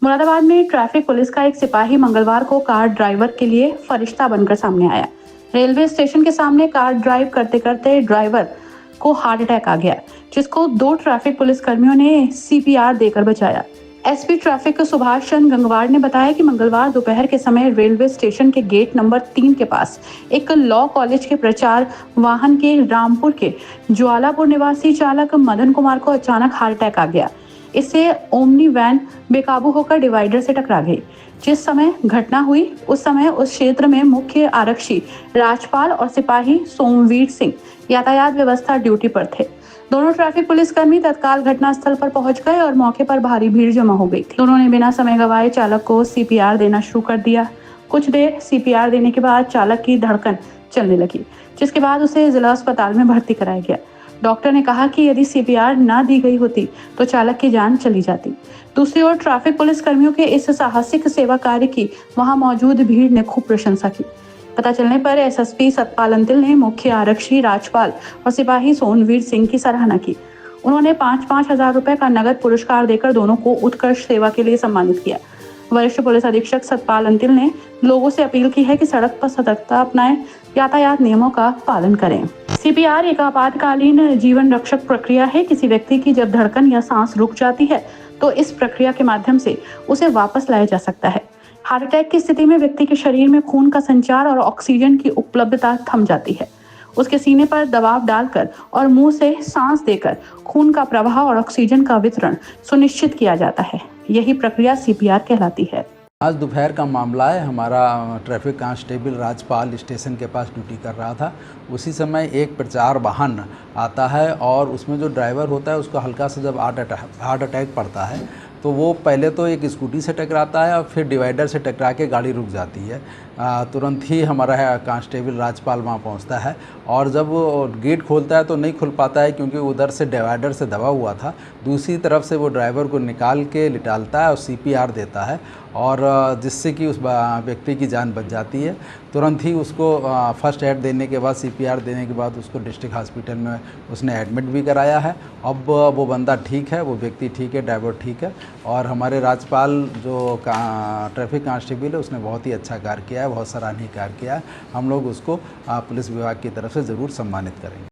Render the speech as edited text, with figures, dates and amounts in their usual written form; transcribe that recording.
मुरादाबाद में traffic police का एक सिपाही मंगलवार को कार ड्राइवर के लिए फरिश्ता बनकर सामने आया। रेलवे स्टेशन के सामने कार ड्राइव करते करते ड्राइवर को हार्ट अटैक आ गया, जिसको 2 ट्रैफिक पुलिस कर्मियों ने सीपीआर देकर बचाया। एसपी ट्रैफिक सुभाष चंद्र गंगवार ने बताया कि मंगलवार दोपहर के समय रेलवे स्टेशन के गेट नंबर 3 के पास एक लॉ कॉलेज के प्रचार वाहन के रामपुर के ज्वालापुर निवासी चालक मदन कुमार को अचानक हार्ट अटैक आ गया। इससे ओमनी वैन बेकाबू होकर डिवाइडर से टकरा गई। जिस समय घटना हुई उस समय उस क्षेत्र में मुख्य आरक्षी राजपाल और सिपाही सोमवीर सिंह यातायात व्यवस्था ड्यूटी पर थे। दोनों ट्रैफिक पुलिसकर्मी तत्काल घटनास्थल पर पहुंच गए और मौके पर भारी भीड़ जमा हो गई थी। दोनों ने बिना समय गवाए चालक को सीपीआर देना शुरू कर दिया। कुछ देर सीपीआर देने के बाद चालक की धड़कन चलने लगी, जिसके बाद उसे जिला अस्पताल में भर्ती कराया गया। डॉक्टर ने कहा कि यदि सीपीआर ना दी गई होती तो चालक की जान चली जाती। दूसरी ओर ट्रैफिक पुलिस कर्मियों के इस साहसिक सेवा कार्य की वहां मौजूद भीड़ ने खूब प्रशंसा की। पता चलने पर एसएसपी सतपाल अंतिल ने मुख्य आरक्षी राजपाल और सिपाही सोनवीर सिंह की सराहना की। उन्होंने 5-5 हजार रुपए का नगद पुरस्कार देकर दोनों को उत्कृष्ट सेवा के लिए सम्मानित किया। वरिष्ठ पुलिस अधीक्षक सतपाल अंतिल ने लोगों से अपील की है कि सड़क पर सतर्कता अपनाएं, यातायात नियमों का पालन करें। सीपीआर एक आपातकालीन जीवन रक्षक प्रक्रिया है। किसी व्यक्ति की जब धड़कन या सांस रुक जाती है तो इस प्रक्रिया के माध्यम से उसे वापस लाया जा सकता है। हार्ट अटैक की स्थिति में व्यक्ति के शरीर में खून का संचार और ऑक्सीजन की उपलब्धता थम जाती है। उसके सीने पर दबाव डालकर और मुंह से सांस देकर खून का प्रवाह और ऑक्सीजन का वितरण सुनिश्चित किया जाता है। यही प्रक्रिया सीपीआर कहलाती है। आज दोपहर का मामला है। हमारा ट्रैफिक कांस्टेबल राजपाल स्टेशन के पास ड्यूटी कर रहा था। उसी समय एक प्रचार वाहन आता है और उसमें जो ड्राइवर होता है उसको हल्का सा जब हार्ट अटैक पड़ता है तो वो पहले तो एक स्कूटी से टकराता है और फिर डिवाइडर से टकरा के गाड़ी रुक जाती है। तुरंत ही हमारा कांस्टेबल राजपाल वहाँ पहुँचता है और जब वो गेट खोलता है तो नहीं खुल पाता है क्योंकि उधर से डिवाइडर से दबा हुआ था। दूसरी तरफ से वो ड्राइवर को निकाल के लिटालता है और सीपीआर देता है और जिससे कि उस व्यक्ति की जान बच जाती है। तुरंत ही उसको फर्स्ट एड देने के बाद सीपीआर देने के बाद उसको डिस्ट्रिक्ट हॉस्पिटल में उसने एडमिट भी कराया है। अब वो बंदा ठीक है, वो व्यक्ति ठीक है, ड्राइवर ठीक है। और हमारे राजपाल जो ट्रैफिक कांस्टेबल है उसने बहुत ही अच्छा कार्य किया है, बहुत सराहनीय कार्य किया है। हम लोग उसको पुलिस विभाग की तरफ से ज़रूर सम्मानित करेंगे।